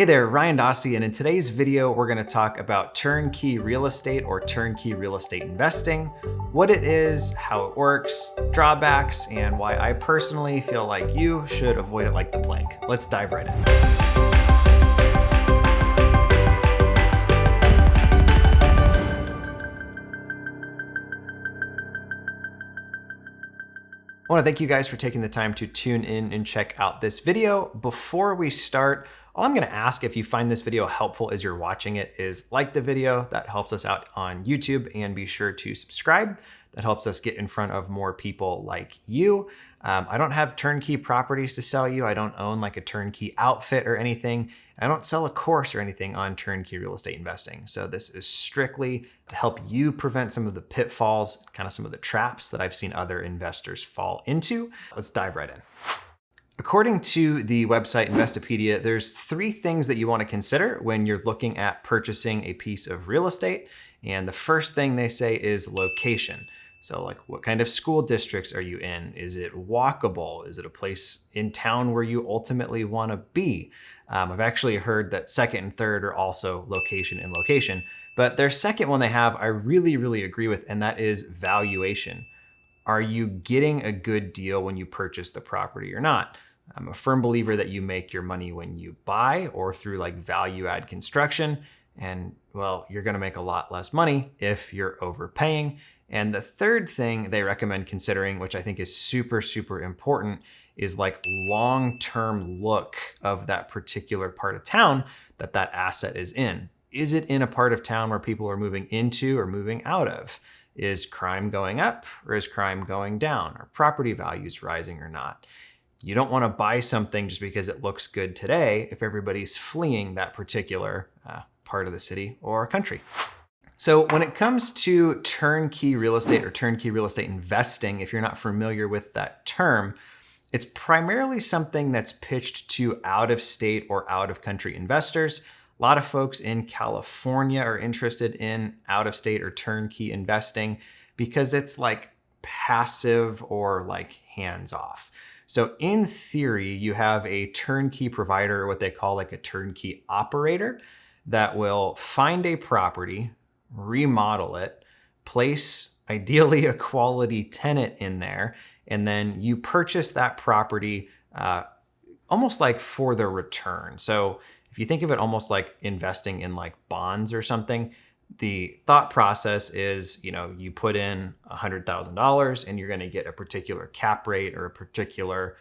Hey there, Ryan Dossey, and in today's video, we're gonna talk about turnkey real estate or turnkey real estate investing, what it is, how it works, drawbacks, and why I personally feel like you should avoid it like the plague. Let's dive right in. I want to thank you guys for taking the time to tune in and check out this video. Before we start, all I'm going to ask if you find this video helpful as you're watching it is like the video. That helps us out on YouTube, and be sure to subscribe. That helps us get in front of more people like you. I don't have turnkey properties to sell you. I don't own like a turnkey outfit or anything. I don't sell a course or anything on turnkey real estate investing. So this is strictly to help you prevent some of the pitfalls, kind of some of the traps that I've seen other investors fall into. Let's dive right in. According to the website Investopedia, there's 3 things that you want to consider when you're looking at purchasing a piece of real estate. And the first thing they say is location. So like, what kind of school districts are you in? Is it walkable? Is it a place in town where you ultimately want to be? I've actually heard that second and third are also location and location, but their second one they have, I really agree with, and that is valuation. Are you getting a good deal when you purchase the property or not? I'm a firm believer that you make your money when you buy or through like value add construction. And well, you're going to make a lot less money if you're overpaying. And the third thing they recommend considering, which I think is super important, is like long-term look of that particular part of town that that asset is in. Is it in a part of town where people are moving into or moving out of? Is crime going up or is crime going down? Are property values rising or not? You don't want to buy something just because it looks good today if everybody's fleeing that particular part of the city or country. So when it comes to turnkey real estate or turnkey real estate investing, if you're not familiar with that term, it's primarily something that's pitched to out-of-state or out-of-country investors. A lot of folks in California are interested in out-of-state or turnkey investing because it's like passive or like hands-off. So in theory, you have a turnkey provider, or what they call like a turnkey operator, that will find a property, remodel it, place ideally a quality tenant in there, and then you purchase that property almost like for the return. So if you think of it almost like investing in like bonds or something, the thought process is, you put in $100,000 and you're going to get a particular cap rate or a particular,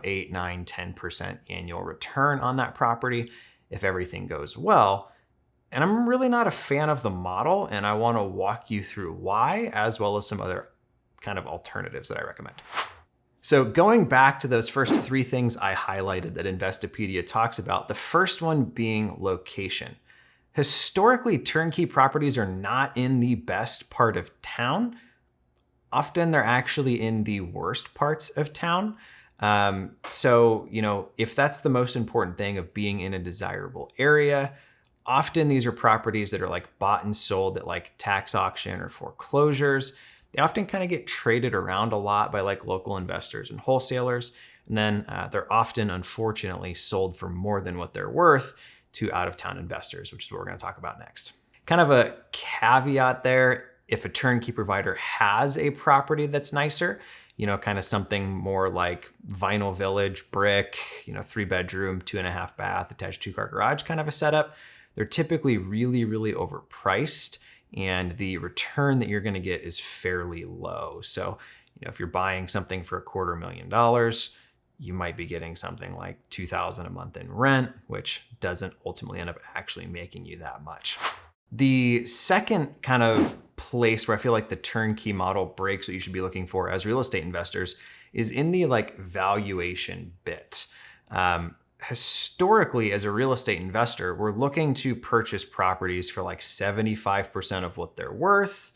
8, 9, 10% annual return on that property if everything goes well. And I'm really not a fan of the model, and I want to walk you through why, as well as some other kind of alternatives that I recommend. So going back to those first 3 things I highlighted that Investopedia talks about, the first one being location. Historically, turnkey properties are not in the best part of town. Often they're actually in the worst parts of town. So, if that's the most important thing of being in a desirable area, often these are properties that are like bought and sold at like tax auction or foreclosures. They often kind of get traded around a lot by like local investors and wholesalers. And then they're often, unfortunately, sold for more than what they're worth to out-of-town investors, which is what we're going to talk about next. Kind of a caveat there, if a turnkey provider has a property that's nicer, kind of something more like Vinyl Village, brick, 3-bedroom, 2.5 bath, attached 2-car garage kind of a setup, they're typically really overpriced, and the return that you're going to get is fairly low. So, if you're buying something for $250,000, you might be getting something like $2,000 a month in rent, which doesn't ultimately end up actually making you that much. The second kind of place where I feel like the turnkey model breaks what you should be looking for as real estate investors is in the like valuation bit. Historically, as a real estate investor, we're looking to purchase properties for like 75% of what they're worth,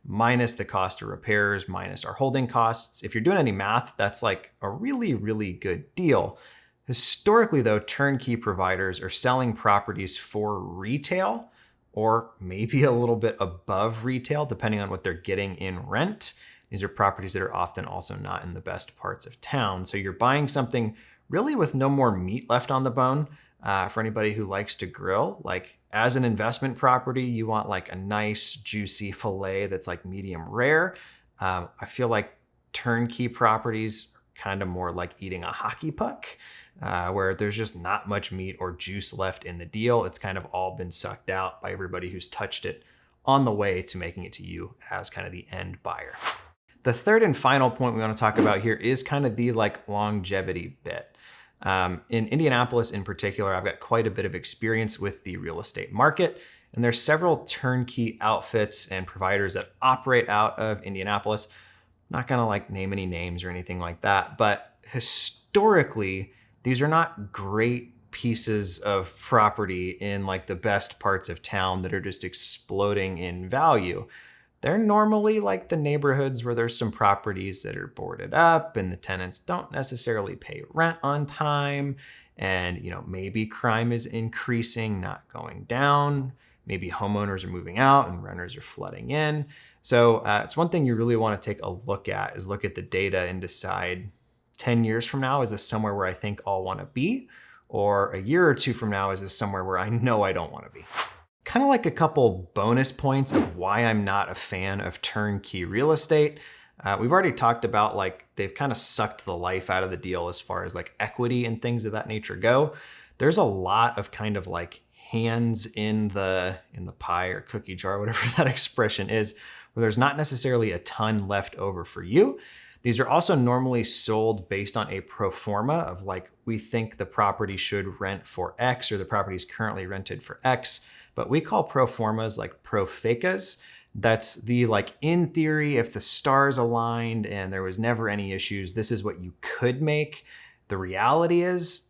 minus the cost of repairs, minus our holding costs. If you're doing any math, that's like a really good deal. Historically, though, turnkey providers are selling properties for retail or maybe a little bit above retail, depending on what they're getting in rent. These are properties that are often also not in the best parts of town. So you're buying something really with no more meat left on the bone For anybody who likes to grill, like as an investment property, you want like a nice juicy filet that's like medium rare. I feel like turnkey properties are kind of more like eating a hockey puck, where there's just not much meat or juice left in the deal. It's kind of all been sucked out by everybody who's touched it on the way to making it to you as kind of the end buyer. The third and final point we want to talk about here is kind of the like longevity bit. In Indianapolis in particular, I've got quite a bit of experience with the real estate market, and there's several turnkey outfits and providers that operate out of Indianapolis. I'm not gonna like name any names or anything like that, but historically, these are not great pieces of property in like the best parts of town that are just exploding in value. They're normally like the neighborhoods where there's some properties that are boarded up and the tenants don't necessarily pay rent on time. And, maybe crime is increasing, not going down. Maybe homeowners are moving out and renters are flooding in. So it's one thing you really want to take a look at is look at the data and decide 10 years from now, is this somewhere where I think I'll want to be? Or a year or two from now, is this somewhere where I know I don't want to be? Kind of like a couple bonus points of why I'm not a fan of turnkey real estate. We've already talked about like they've kind of sucked the life out of the deal as far as like equity and things of that nature go. There's a lot of kind of like hands in the pie or cookie jar, whatever that expression is, where there's not necessarily a ton left over for you. These are also normally sold based on a pro forma of like, we think the property should rent for X or the property is currently rented for X. But we call pro formas like pro facas. That's the like, in theory, if the stars aligned and there was never any issues, this is what you could make. The reality is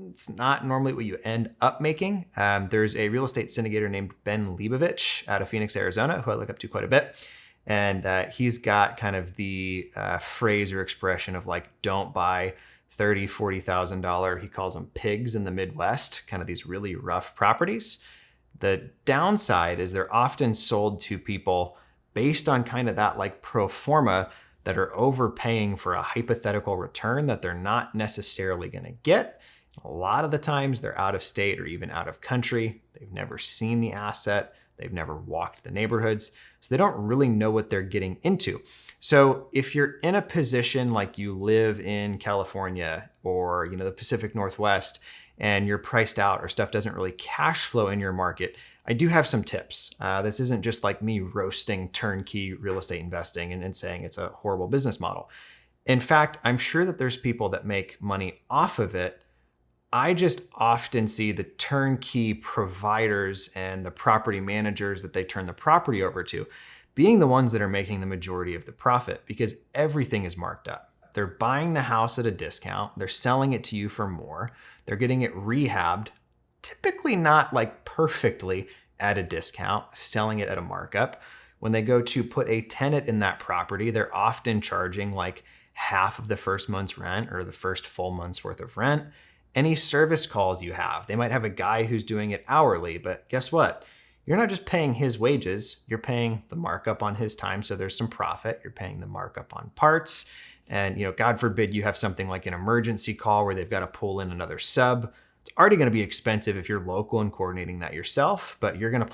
it's not normally what you end up making. There's a real estate syndicator named Ben Leibovich out of Phoenix, Arizona, who I look up to quite a bit. And he's got kind of the phrase or expression of like, don't buy $30,000, $40,000, he calls them pigs in the Midwest, kind of these really rough properties. The downside is they're often sold to people based on kind of that like pro forma that are overpaying for a hypothetical return that they're not necessarily going to get. A lot of the times they're out of state or even out of country. They've never seen the asset. They've never walked the neighborhoods. So they don't really know what they're getting into. So if you're in a position like you live in California or, the Pacific Northwest, and you're priced out or stuff doesn't really cash flow in your market, I do have some tips. This isn't just like me roasting turnkey real estate investing and saying it's a horrible business model. In fact, I'm sure that there's people that make money off of it. I just often see the turnkey providers and the property managers that they turn the property over to being the ones that are making the majority of the profit because everything is marked up. They're buying the house at a discount. They're selling it to you for more. They're getting it rehabbed, typically not like perfectly at a discount, selling it at a markup. When they go to put a tenant in that property, they're often charging like half of the first month's rent or the first full month's worth of rent. Any service calls you have, they might have a guy who's doing it hourly, but guess what? You're not just paying his wages, you're paying the markup on his time, so there's some profit. You're paying the markup on parts. And, God forbid you have something like an emergency call where they've got to pull in another sub. It's already going to be expensive if you're local and coordinating that yourself, but you're going to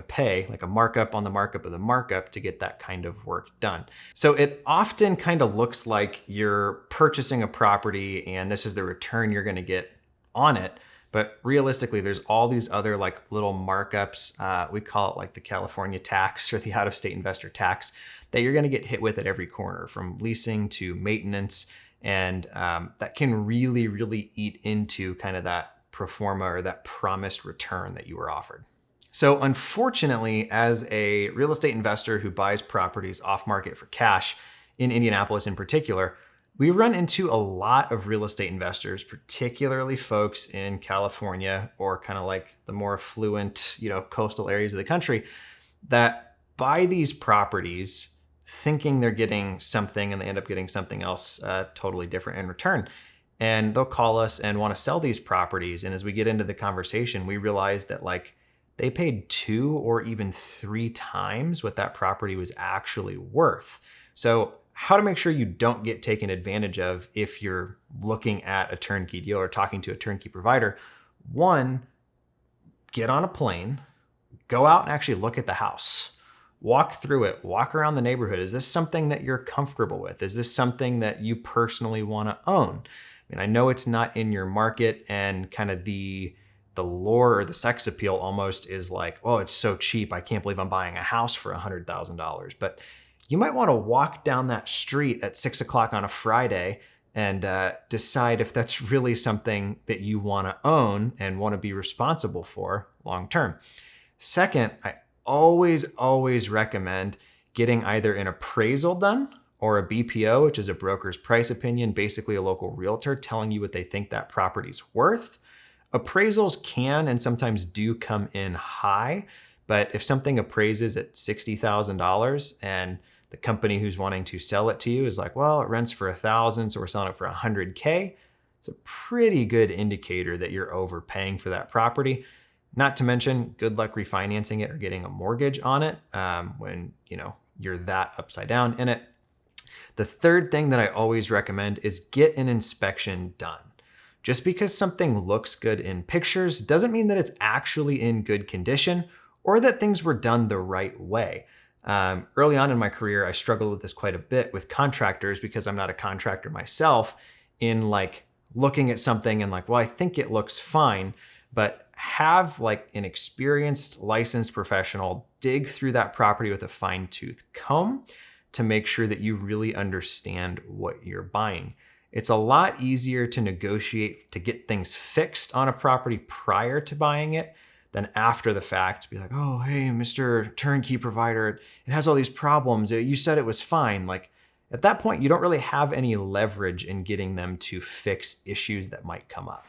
pay like a markup on the markup of the markup to get that kind of work done. So it often kind of looks like you're purchasing a property and this is the return you're going to get on it. But realistically, there's all these other like little markups. We call it like the California tax or the out-of-state investor tax that you're going to get hit with at every corner, from leasing to maintenance. And that can really, really eat into kind of that pro forma or that promised return that you were offered. So unfortunately, as a real estate investor who buys properties off market for cash in Indianapolis in particular, we run into a lot of real estate investors, particularly folks in California or kind of like the more affluent, coastal areas of the country that buy these properties thinking they're getting something and they end up getting something else totally different in return. And they'll call us and want to sell these properties. And as we get into the conversation, we realize that like they paid 2 or even 3 times what that property was actually worth. So how to make sure you don't get taken advantage of if you're looking at a turnkey deal or talking to a turnkey provider? One, get on a plane, go out and actually look at the house. Walk through it, walk around the neighborhood. Is this something that you're comfortable with? Is this something that you personally want to own? I mean, I know it's not in your market, and kind of the lure or the sex appeal almost is like, oh, it's so cheap. I can't believe I'm buying a house for $100,000. But you might want to walk down that street at 6 o'clock on a Friday and decide if that's really something that you want to own and want to be responsible for long term. Second, I always recommend getting either an appraisal done or a BPO, which is a broker's price opinion, basically a local realtor telling you what they think that property's worth. Appraisals can and sometimes do come in high, but if something appraises at $60,000 and the company who's wanting to sell it to you is like, well, it rents for $1,000, so we're selling it for $100K, it's a pretty good indicator that you're overpaying for that property. Not to mention, good luck refinancing it or getting a mortgage on it when you're that upside down in it. The third thing that I always recommend is get an inspection done. Just because something looks good in pictures doesn't mean that it's actually in good condition or that things were done the right way. Early on in my career, I struggled with this quite a bit with contractors because I'm not a contractor myself, in like looking at something and like, well, I think it looks fine, but have like an experienced licensed professional dig through that property with a fine-tooth comb to make sure that you really understand what you're buying. It's a lot easier to negotiate to get things fixed on a property prior to buying it than after the fact to be like, oh, hey, Mr. Turnkey provider, it has all these problems. You said it was fine. Like at that point, you don't really have any leverage in getting them to fix issues that might come up.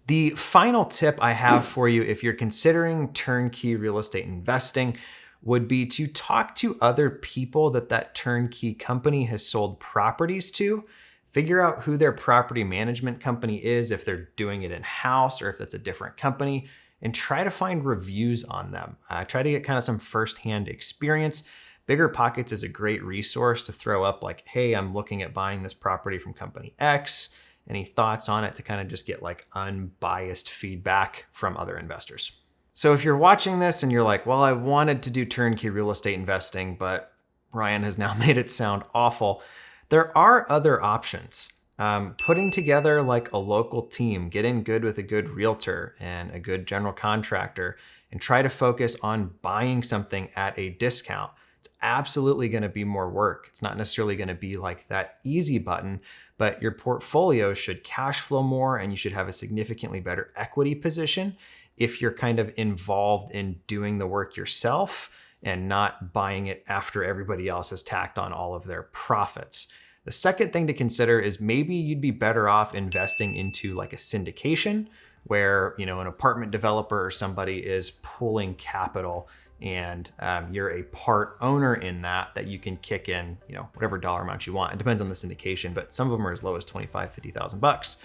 The final tip I have for you if you're considering turnkey real estate investing would be to talk to other people that turnkey company has sold properties to. Figure out who their property management company is, if they're doing it in-house or if that's a different company, and try to find reviews on them. Try to get kind of some firsthand experience. Bigger Pockets is a great resource to throw up like, hey, I'm looking at buying this property from company X. Any thoughts on it, to kind of just get like unbiased feedback from other investors. So if you're watching this and you're like, well, I wanted to do turnkey real estate investing, but Ryan has now made it sound awful. There are other options. Putting together like a local team, get in good with a good realtor and a good general contractor, and try to focus on buying something at a discount. It's absolutely going to be more work. It's not necessarily going to be like that easy button, but your portfolio should cash flow more and you should have a significantly better equity position if you're kind of involved in doing the work yourself and not buying it after everybody else has tacked on all of their profits. The second thing to consider is maybe you'd be better off investing into like a syndication where, an apartment developer or somebody is pulling capital and you're a part owner in that you can kick in, whatever dollar amount you want. It depends on the syndication, but some of them are as low as $25,000-$50,000.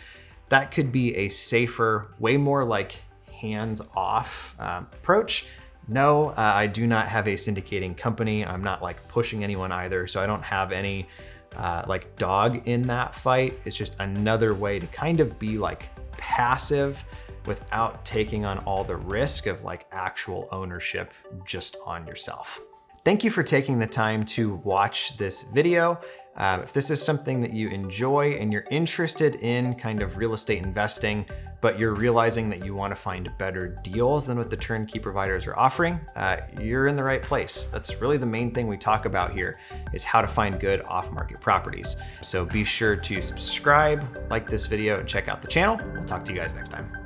That could be a safer, way more like hands-off approach. No, I do not have a syndicating company. I'm not like pushing anyone either. So I don't have any like dog in that fight. It's just another way to kind of be like passive without taking on all the risk of like actual ownership just on yourself. Thank you for taking the time to watch this video. If this is something that you enjoy and you're interested in kind of real estate investing, but you're realizing that you want to find better deals than what the turnkey providers are offering, you're in the right place. That's really the main thing we talk about here, is how to find good off-market properties. So be sure to subscribe, like this video, and check out the channel. We'll talk to you guys next time.